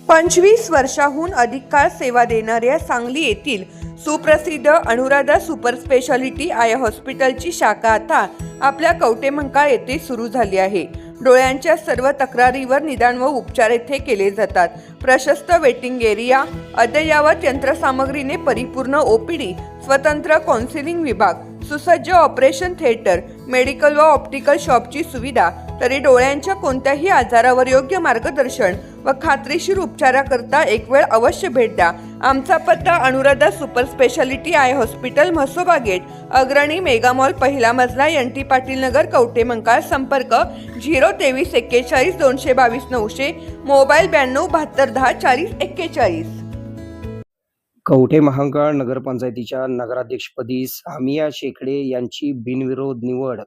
25 वर्षाहून अधिक काळ सेवा देणाऱ्या सांगली येथील सुप्रसिद्ध अनुराधा सुपर स्पेशालिटी आय हॉस्पिटलची शाखा आता आपल्या कवठेमंकाळ येथे सुरू झाली आहे. डोळ्यांच्या सर्व तक्रारीवर निदान व उपचार येथे केले जातात. प्रशस्त वेटिंग एरिया, अद्ययावत यंत्रसामग्रीने परिपूर्ण ओपीडी, स्वतंत्र काउन्सिलिंग विभाग, सुसज्ज ऑपरेशन थिएटर, मेडिकल व ऑप्टिकल शॉपची सुविधा, तरी डोळ्यांच्या कोणत्याही आजारावर योग्य मार्गदर्शन व खात्रीशीर उपचाराकरता एक वेळ अवश्य भेट द्या. आमचा पत्ता Anuradha super speciality eye hospital, Mhasoba gate, Agrani mega mall, पहिला मजला, NT पाटील नगर, कवठेमंकाळ. संपर्क 023 41 222 900, मोबाईल 92 72 10 40 41. कवठेमंकाळ नगरपंचायतीच्या नगराध्यक्षपदी सामिया शेकडे यांची बिनविरोध निवड.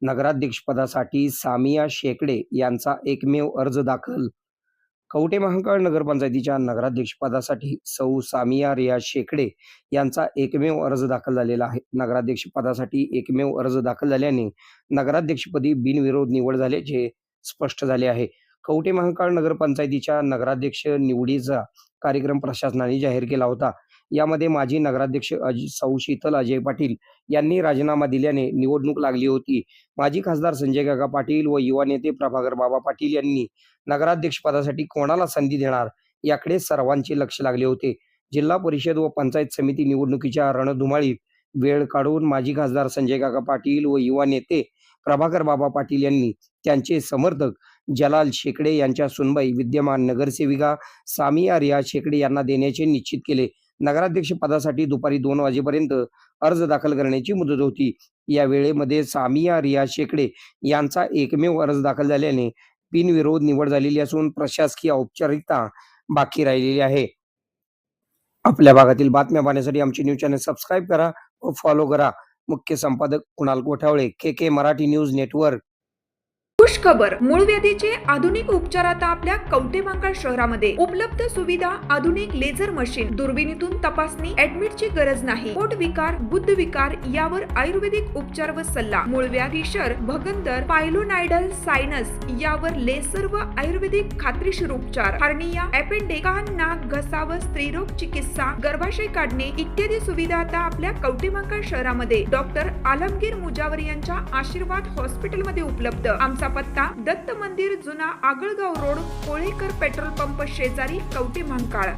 नगराध्यक्षपदासाठी सामिया शेकडे यांचा एकमेव अर्ज दाखल. कवठेमंकाळ नगरपंचायतीच्या नगराध्यक्षपदासाठी सौ सामिया रिया शेकडे यांचा एकमेव अर्ज दाखल झालेला आहे. नगराध्यक्षपदासाठी एकमेव अर्ज दाखल झाल्याने नगराध्यक्षपदी बिनविरोध निवड झाल्याचे स्पष्ट झाले आहे. कवठेमंकाळ नगरपंचायतीच्या नगराध्यक्ष निवडीचा कार्यक्रम प्रशासनाने जाहीर केला होता. यामध्ये माजी नगराध्यक्ष सौ शीतल अजय पाटील यांनी राजीनामा दिल्याने निवडणूक लागली होती. माजी खासदार संजय काका पाटील व युवा नेते प्रभाकर बाबा पाटील यांनी नगराध्यक्ष पदासाठी कोणाला संधी देणार याकडे सर्वांचे लक्ष लागले होते. जिल्हा परिषद व पंचायत समिती निवडणुकीच्या रणधुमाळीत वेळ काढून माजी खासदार संजय काका पाटील व युवा नेते प्रभाकर बाबा पाटील यांनी त्यांचे समर्थक जलाल शेकडे यांच्या सुनबाई विद्यमान नगरसेविका सामिया रिया शेकडे यांना देण्याचे निश्चित केले. नगराध्यक्ष पदासाठी दुपारी 2 वाजेपर्यंत अर्ज दाखल करण्याची मुदत होती. या वेळेमध्ये सामिया रिया शेकडे यांचा एकमेव अर्ज दाखल झाल्याने बिनविरोध निवड झालेली असून प्रशासकीय औपचारिकता बाकी राहिलेली आहे. आपल्या भागातील बातम्या पाहण्यासाठी आमचे न्यूज चॅनल सबस्क्राईब करा व फॉलो करा. मुख्य संपादक Kunal Kothawale, KK Marathi news network. खुश खबर, मूळव्याधीचे आधुनिक उपचार आता आपल्या कवठेमंकाळ शहरामध्ये उपलब्ध. सुविधा: आधुनिक लेझर मशीन, दुर्बिणीतून तपासणी, ऍडमिटची गरज नाही. पोट विकार, बुद्ध विकार यावर आयुर्वेदिक उपचार व सल्ला. मूळव्याधी, फिशर, भगंदर, पायलोनायडल, सायनस यावर लेसर व आयुर्वेदिक खात्रीशीर उपचार. हार्निया, अपेंडिक्स, कान, नाक, घसा व स्त्रीरोग चिकित्सा, गर्भाशय काढणे इत्यादी सुविधा आता आपल्या कवठेमंकाळ शहरामध्ये डॉक्टर आलमगीर मुजावर यांच्या आशीर्वाद हॉस्पिटलमध्ये उपलब्ध. आमचा पत्ता: दत्त मंदिर, जुना Agalgaon road, Kolekar petrol pump शेजारी, कवठेमंकाळ.